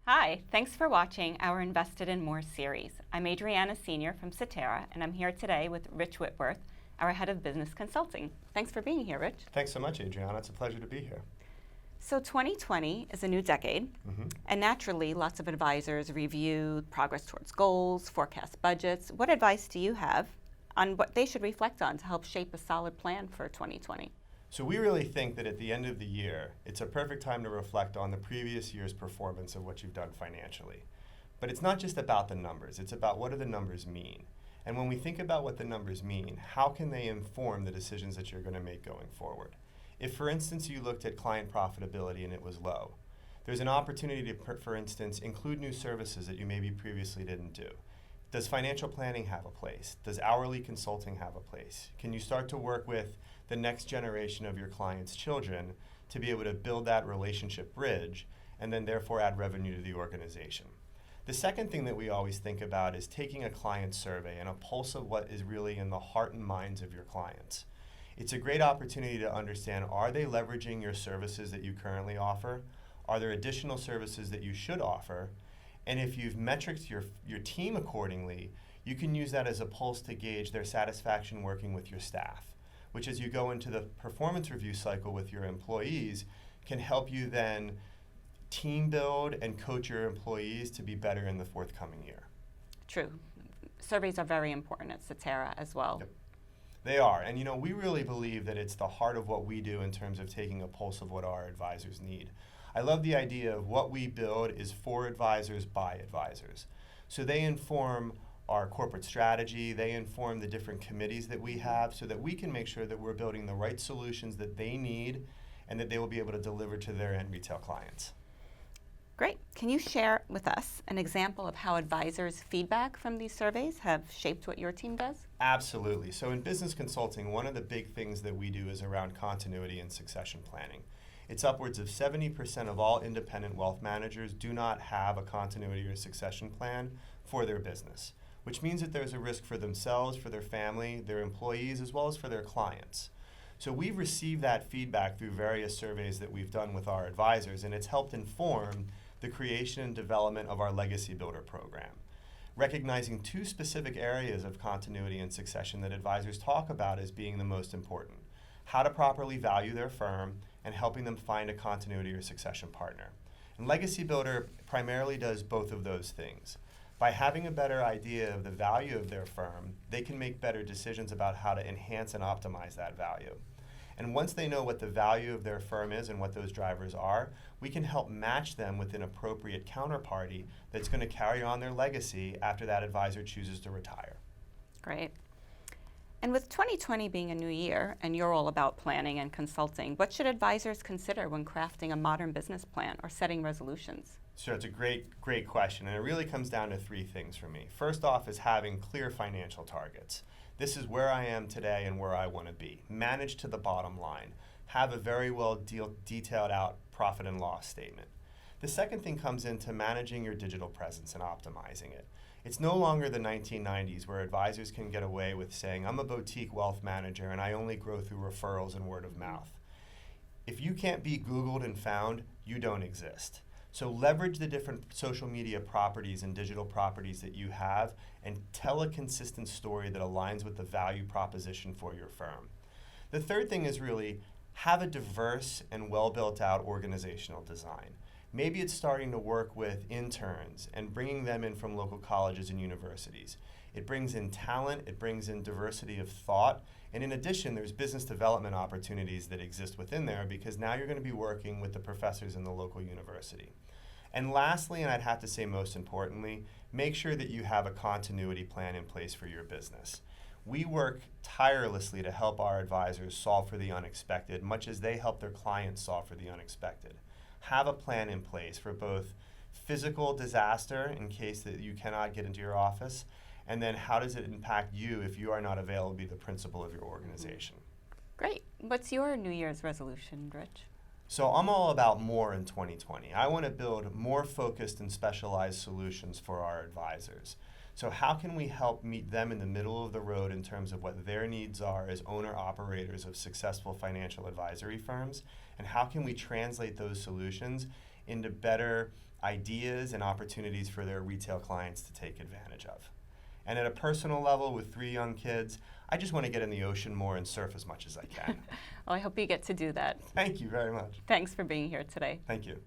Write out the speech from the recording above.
Hi, thanks for watching our Invested in More series. I'm Adriana Senior from Cetera, and I'm here today with Rich Whitworth, our Head of Business Consulting. Thanks for being here, Rich. Thanks so much, Adriana. It's a pleasure to be here. So 2020 is a new decade, and naturally lots of advisors review progress towards goals, forecast budgets. What advice do you have on what they should reflect on to help shape a solid plan for 2020? So we really think that at the end of the year, it's a perfect time to reflect on the previous year's performance of what you've done financially. But it's not just about the numbers, it's about what do the numbers mean. And when we think about what the numbers mean, how can they inform the decisions that you're going to make going forward? If, for instance, you looked at client profitability and it was low, there's an opportunity to, for instance, include new services that you maybe previously didn't do. Does financial planning have a place? Does hourly consulting have a place? Can you start to work with the next generation of your clients' children to be able to build that relationship bridge and then therefore add revenue to the organization? The second thing that we always think about is taking a client survey and a pulse of what is really in the heart and minds of your clients. It's a great opportunity to understand, are they leveraging your services that you currently offer? Are there additional services that you should offer? And if you've metriced your team accordingly, you can use that as a pulse to gauge their satisfaction working with your staff, which as you go into the performance review cycle with your employees can help you then team build and coach your employees to be better in the forthcoming year. True. Surveys are very important at Cetera as well. Yep. They are, and we really believe that it's the heart of what we do in terms of taking a pulse of what our advisors need. I love the idea of what we build is for advisors by advisors. So they inform our corporate strategy, they inform the different committees that we have so that we can make sure that we're building the right solutions that they need and that they will be able to deliver to their end retail clients. Great. Can you share with us an example of how advisors' feedback from these surveys have shaped what your team does? Absolutely. So in business consulting, one of the big things that we do is around continuity and succession planning. It's upwards of 70% of all independent wealth managers do not have a continuity or succession plan for their business, which means that there's a risk for themselves, for their family, their employees, as well as for their clients. So we've received that feedback through various surveys that we've done with our advisors, and it's helped inform the creation and development of our Legacy Builder program, recognizing two specific areas of continuity and succession that advisors talk about as being the most important: how to properly value their firm and helping them find a continuity or succession partner. And Legacy Builder primarily does both of those things. By having a better idea of the value of their firm, they can make better decisions about how to enhance and optimize that value. And once they know what the value of their firm is and what those drivers are, we can help match them with an appropriate counterparty that's going to carry on their legacy after that advisor chooses to retire. Great. And with 2020 being a new year, and you're all about planning and consulting, what should advisors consider when crafting a modern business plan or setting resolutions? Sure, it's a great question, and it really comes down to three things for me. First off is having clear financial targets. This is where I am today and where I want to be. Manage to the bottom line. Have a very well detailed out profit and loss statement. The second thing comes into managing your digital presence and optimizing it. It's no longer the 1990s where advisors can get away with saying, I'm a boutique wealth manager and I only grow through referrals and word of mouth. If you can't be Googled and found, you don't exist. So leverage the different social media properties and digital properties that you have and tell a consistent story that aligns with the value proposition for your firm. The third thing is really have a diverse and well built out organizational design. Maybe it's starting to work with interns and bringing them in from local colleges and universities. It brings in talent, it brings in diversity of thought, and in addition, there's business development opportunities that exist within there because now you're going to be working with the professors in the local university. And lastly, and I'd have to say most importantly, make sure that you have a continuity plan in place for your business. We work tirelessly to help our advisors solve for the unexpected, much as they help their clients solve for the unexpected. Have a plan in place for both physical disaster in case that you cannot get into your office, and then how does it impact you if you are not available to be the principal of your organization. Great. What's your New Year's resolution, Rich? So I'm all about more in 2020. I want to build more focused and specialized solutions for our advisors. So how can we help meet them in the middle of the road in terms of what their needs are as owner-operators of successful financial advisory firms? And how can we translate those solutions into better ideas and opportunities for their retail clients to take advantage of. And at a personal level, with 3 young kids, I just want to get in the ocean more and surf as much as I can. Well, I hope you get to do that. Thank you very much. Thanks for being here today. Thank you.